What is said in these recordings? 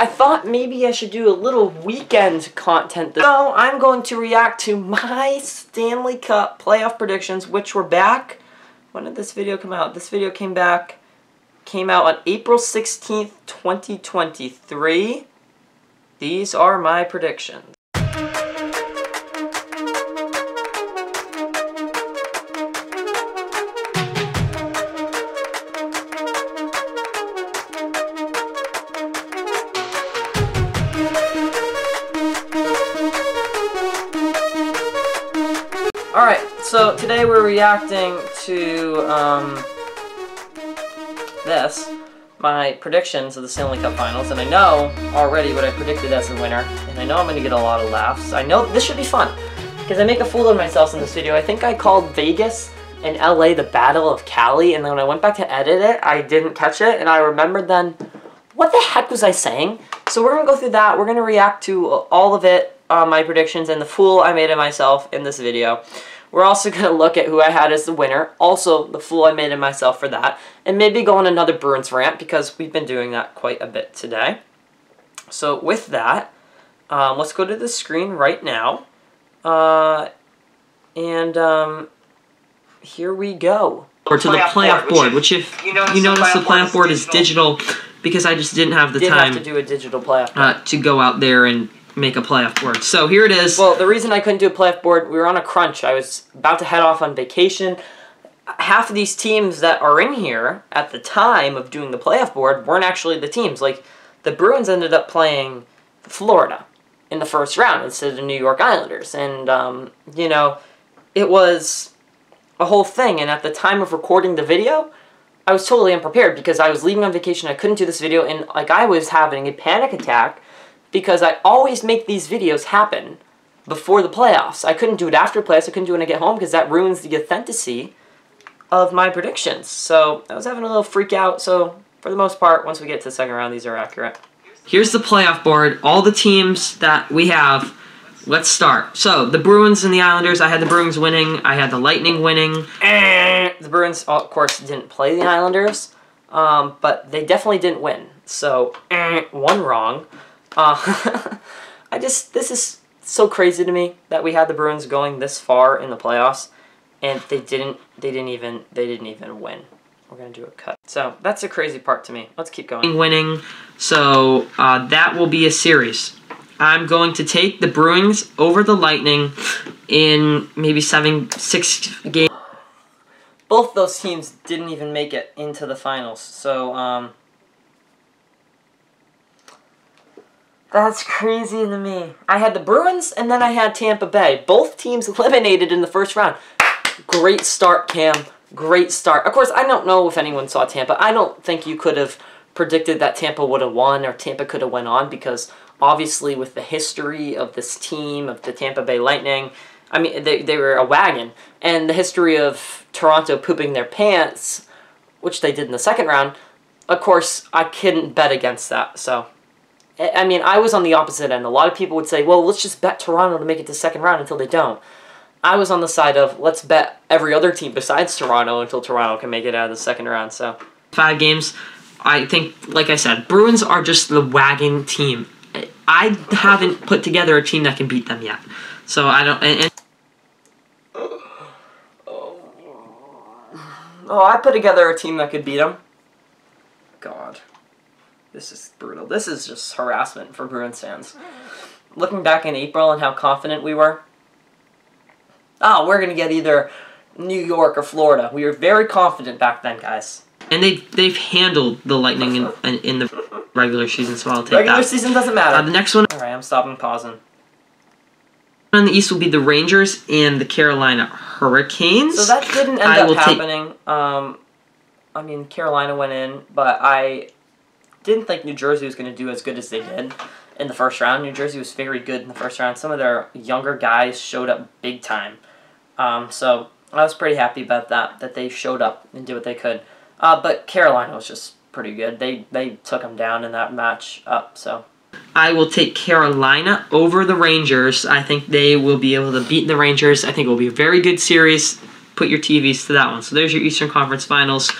I thought maybe I should do a little weekend content. So I'm going to react to my Stanley Cup playoff predictions, which were back. When did this video come out? This video came out on April 16th, 2023. These are my predictions. Alright, so today we're reacting to, my predictions of the Stanley Cup Finals, and I know already what I predicted as the winner, and I know I'm going to get a lot of laughs. I know this should be fun, because I make a fool of myself in this video. I think I called Vegas and LA the Battle of Cali, and then when I went back to edit it, I didn't catch it, and I remembered then, what the heck was I saying? So we're going to go through that. We're going to react to all of it, my predictions, and the fool I made of myself in this video. We're also going to look at who I had as the winner, also the fool I made of myself for that, and maybe go on another Bruins rant, because we've been doing that quite a bit today. So with that, let's go to the screen right now, and here we go. Or to the playoff board, which if you notice the playoff board is digital, because I just didn't have the time to do a digital playoff board. To go out there and make a playoff board. So here it is. Well, the reason I couldn't do a playoff board, we were on a crunch. I was about to head off on vacation. Half of these teams that are in here at the time of doing the playoff board weren't actually the teams. Like, the Bruins ended up playing Florida in the first round instead of the New York Islanders. And, you know, it was a whole thing. And at the time of recording the video, I was totally unprepared because I was leaving on vacation. I couldn't do this video, and, like, I was having a panic attack because I always make these videos happen before the playoffs. I couldn't do it after playoffs. I couldn't do it when I get home because that ruins the authenticity of my predictions. So I was having a little freak out. So for the most part, once we get to the second round, these are accurate. Here's the playoff board. All the teams that we have. Let's start. So the Bruins and the Islanders. I had the Bruins winning. I had the Lightning winning. The Bruins, of course, didn't play the Islanders. But they definitely didn't win. So one wrong. This is so crazy to me that we had the Bruins going this far in the playoffs, and they didn't even win. We're gonna do a cut. So that's the crazy part to me. Let's keep going. Winning, so that will be a series. I'm going to take the Bruins over the Lightning in maybe 6 games. Both those teams didn't even make it into the finals, so that's crazy to me. I had the Bruins, and then I had Tampa Bay. Both teams eliminated in the first round. Great start, Cam. Great start. Of course, I don't know if anyone saw Tampa. I don't think you could have predicted that Tampa would have won or Tampa could have went on, because obviously with the history of this team, of the Tampa Bay Lightning, I mean, they were a wagon. And the history of Toronto pooping their pants, which they did in the second round, of course, I couldn't bet against that, so I mean, I was on the opposite end. A lot of people would say, well, let's just bet Toronto to make it to the second round until they don't. I was on the side of, let's bet every other team besides Toronto until Toronto can make it out of the second round. So 5 games, I think, like I said, Bruins are just the wagon team. I haven't put together a team that can beat them yet. So I don't... Oh, I put together a team that could beat them. God. This is brutal. This is just harassment for Bruins fans. Looking back in April and how confident we were. Oh, we're going to get either New York or Florida. We were very confident back then, guys. And they've handled the Lightning in the regular season, so I'll take that. Regular season doesn't matter. The next one... Alright, I'm stopping pausing. On the East will be the Rangers and the Carolina Hurricanes. So that didn't end up happening. I mean, Carolina went in, but I didn't think New Jersey was going to do as good as they did in the first round. New Jersey was very good in the first round. Some of their younger guys showed up big time. So I was pretty happy about that they showed up and did what they could. But Carolina was just pretty good. They took them down in that match up, so. I will take Carolina over the Rangers. I think they will be able to beat the Rangers. I think it will be a very good series. Put your TVs to that one. So there's your Eastern Conference Finals.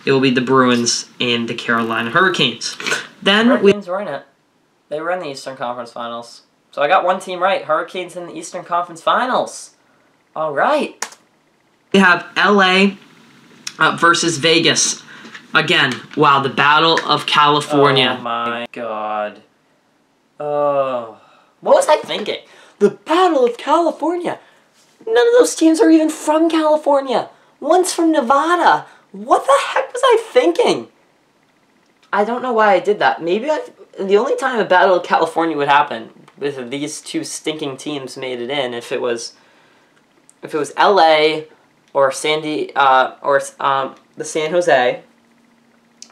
It will be the Bruins and the Carolina Hurricanes. Then Hurricanes were in it. They were in the Eastern Conference Finals. So I got one team right. Hurricanes in the Eastern Conference Finals. All right. We have LA versus Vegas. Again, wow, the Battle of California. Oh my God. Oh. What was I thinking? The Battle of California. None of those teams are even from California. One's from Nevada. What the heck was I thinking? I don't know why I did that. Maybe the only time a Battle of California would happen if these two stinking teams made it in, if it was LA or the San Jose,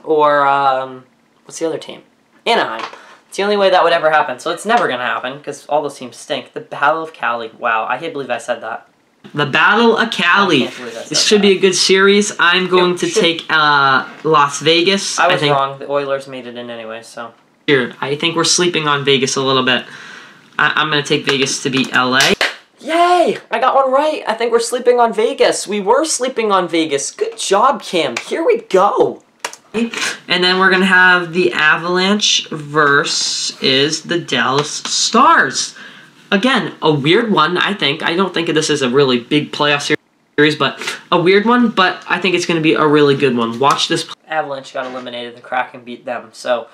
or what's the other team? Anaheim. It's the only way that would ever happen. So it's never gonna happen because all those teams stink. The Battle of Cali. Wow, I can't believe I said that. The Battle of Cali. This should be a good series. I'm going to take Las Vegas. I was wrong. The Oilers made it in anyway, so. Here, I think we're sleeping on Vegas a little bit. I'm going to take Vegas to beat LA. Yay! I got one right. I think we're sleeping on Vegas. We were sleeping on Vegas. Good job, Cam. Here we go. And then we're going to have the Avalanche versus the Dallas Stars. Again, a weird one, I think. I don't think this is a really big playoff series, but a weird one, but I think it's going to be a really good one. Watch this. Avalanche got eliminated. The Kraken beat them. So,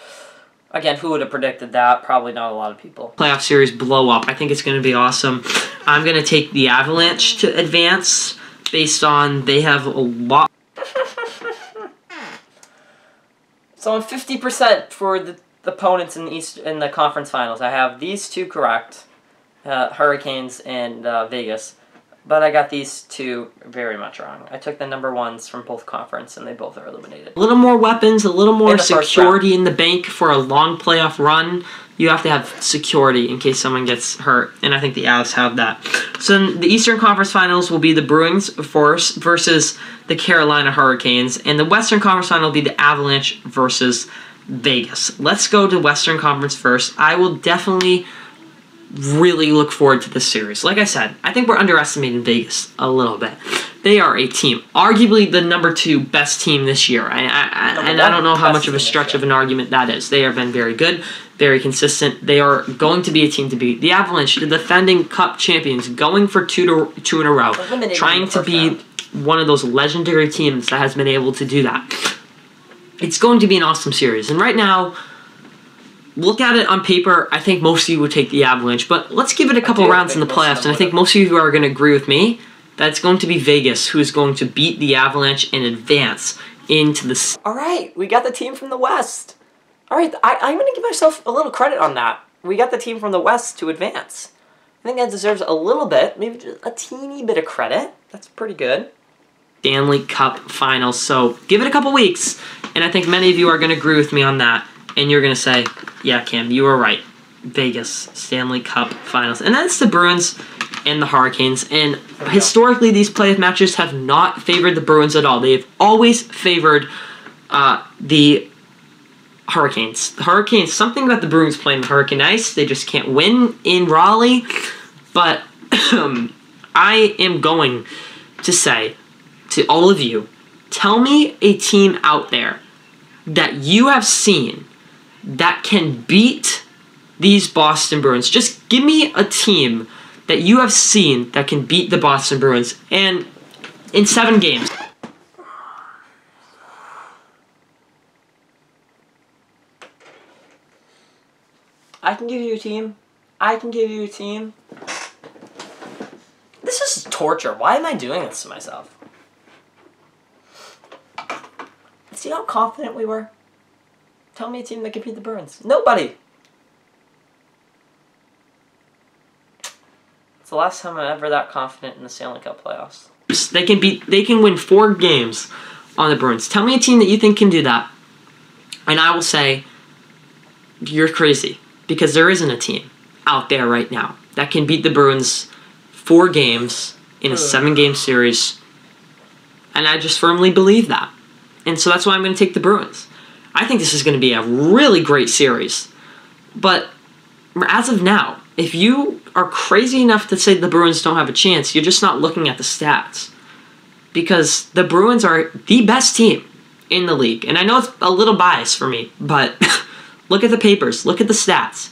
again, who would have predicted that? Probably not a lot of people. Playoff series blow up. I think it's going to be awesome. I'm going to take the Avalanche to advance based on they have a lot. So I'm 50% for the opponents in the conference finals. I have these two correct. Hurricanes and Vegas, but I got these two very much wrong. I took the number ones from both conference, and they both are eliminated. A little more weapons, a little more security in the bank for a long playoff run. You have to have security in case someone gets hurt, and I think the Avs have that. So the Eastern Conference Finals will be the Bruins versus the Carolina Hurricanes, and the Western Conference Final will be the Avalanche versus Vegas. Let's go to Western Conference first. I will definitely really look forward to this series. Like I said, I think we're underestimating Vegas a little bit. They are a team, arguably the number 2 best team this year. And I don't know how much of a stretch of an argument that is. They have been very good, very consistent. They are going to be a team to beat. The Avalanche, the defending Cup champions, going for two in a row, trying to be one of those legendary teams that has been able to do that. It's going to be an awesome series. And right now, look at it on paper, I think most of you would take the Avalanche, but let's give it a couple rounds in the playoffs, and I think most of you are going to agree with me that it's going to be Vegas who is going to beat the Avalanche and advance into the... All right, we got the team from the West. All right, I'm going to give myself a little credit on that. We got the team from the West to advance. I think that deserves a little bit, maybe just a teeny bit of credit. That's pretty good. Stanley Cup Finals, so give it a couple weeks, and I think many of you are going to agree with me on that. And you're going to say, yeah, Cam, you were right. Vegas, Stanley Cup Finals. And that's the Bruins and the Hurricanes. And historically, these playoff matches have not favored the Bruins at all. They've always favored the Hurricanes. The Hurricanes, something about the Bruins playing the Hurricane Ice. They just can't win in Raleigh. But I am going to say to all of you, tell me a team out there that you have seen that can beat these Boston Bruins. Just give me a team that you have seen that can beat the Boston Bruins, and in 7 games. I can give you a team. I can give you a team. This is torture. Why am I doing this to myself? See how confident we were? Tell me a team that can beat the Bruins. Nobody. It's the last time I'm ever that confident in the Stanley Cup playoffs. They can win 4 games on the Bruins. Tell me a team that you think can do that, and I will say you're crazy, because there isn't a team out there right now that can beat the Bruins 4 games in a 7-game series, and I just firmly believe that. And so that's why I'm going to take the Bruins. I think this is going to be a really great series. But as of now, if you are crazy enough to say the Bruins don't have a chance, you're just not looking at the stats. Because the Bruins are the best team in the league. And I know it's a little biased for me, but look at the papers. Look at the stats.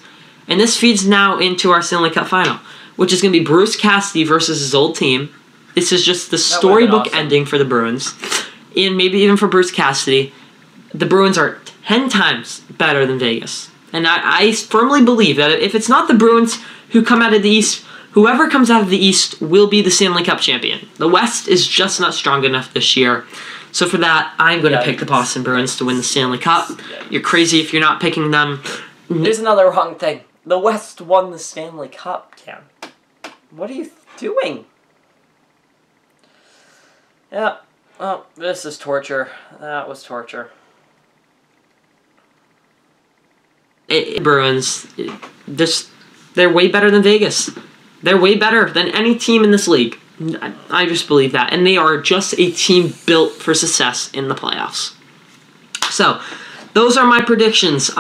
And this feeds now into our Stanley Cup final, which is going to be Bruce Cassidy versus his old team. This is just the storybook ending for the Bruins. And maybe even for Bruce Cassidy. The Bruins are 10 times better than Vegas. And I firmly believe that if it's not the Bruins who come out of the East, whoever comes out of the East will be the Stanley Cup champion. The West is just not strong enough this year. So for that, I'm going to pick the Boston Bruins to win the Stanley Cup. You're crazy if you're not picking them. There's another wrong thing. The West won the Stanley Cup, Cam. What are you doing? Yeah. Oh, this is torture. That was torture. Bruins, they're way better than Vegas. They're way better than any team in this league. I just believe that. And they are just a team built for success in the playoffs. So, those are my predictions.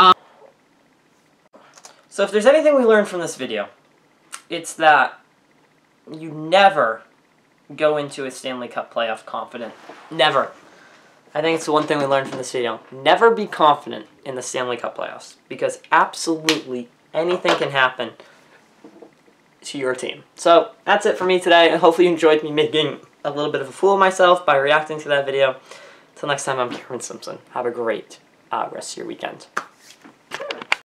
So if there's anything we learned from this video, it's that you never go into a Stanley Cup playoff confident. Never. I think it's the one thing we learned from this video. Never be confident in the Stanley Cup playoffs, because absolutely anything can happen to your team. So that's it for me today, and hopefully you enjoyed me making a little bit of a fool of myself by reacting to that video. Until next time, I'm Karen Simpson. Have a great rest of your weekend.